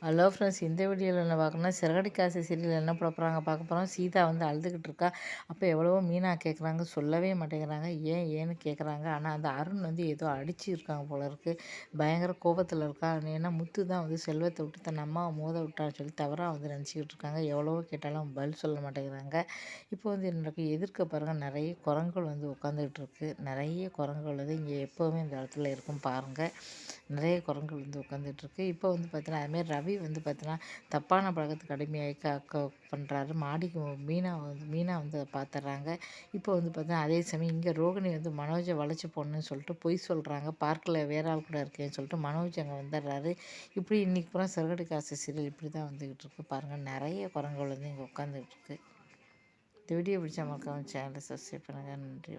Hello friends, இந்த வீடியோவில் என்ன பார்க்கணும்னா சிறகடி காசு சீரியல் என்ன போட போகிறாங்க பார்க்க போகிறோம். சீதா வந்து அழுதுகிட்டு இருக்கா. அப்போ எவ்வளவோ மீனா கேட்குறாங்க, சொல்லவே மாட்டேங்கிறாங்க. ஏன்னு கேட்குறாங்க. ஆனால் அந்த அருண் வந்து ஏதோ அடிச்சிருக்காங்க போல இருக்குது. பயங்கர கோபத்தில் இருக்கா. ஏன்னா முத்து தான் வந்து செல்வத்தை விட்டு தன் அம்மாவை மோத விட்டான்னு சொல்லி தவறாக வந்து நினச்சிக்கிட்டு இருக்காங்க. எவ்வளவோ கேட்டாலும் பதில் சொல்ல மாட்டேங்கிறாங்க. இப்போ வந்து எனக்கு எதிர்க்க பாருங்கள், நிறைய குரங்குகள் வந்து உட்காந்துக்கிட்டு இருக்குது. நிறைய குரங்குகள் வந்து இங்கே எப்போவுமே இந்த இடத்துல இருக்கும் பாருங்கள். நிறைய குரங்குகள் வந்து உட்காந்துட்ருக்கு. இப்போ வந்து பார்த்தீங்கன்னா அதுமாரி ரவி வந்து பார்த்தீங்கன்னா தப்பான பழக்கத்துக்கு அடிமையாகி பண்ணுறாரு. மாடிக்கு மீனா வந்து அதை பார்த்துட்றாங்க. இப்போ வந்து பார்த்தீங்கன்னா அதே சமயம் இங்கே ரோகிணி வந்து மனோஜை வளைச்சி போடணும்னு சொல்லிட்டு பொய் சொல்கிறாங்க. பார்க்கில் வேற ஆள் கூட இருக்கேன்னு சொல்லிட்டு மனோஜ் அங்கே வந்துடுறாரு. இப்படி இன்றைக்கி பூரா சிறகடி காசு சீரியல் இப்படி தான் வந்துக்கிட்டு இருக்கு பாருங்கள். நிறைய குரங்குகள் வந்து இங்கே உட்காந்துக்கிட்டு இருக்கு. இந்த வீடியோ பிடிச்சா மறக்காம சேனலை சப்ஸ்கிரைப் பண்ணுங்கள். நன்றி.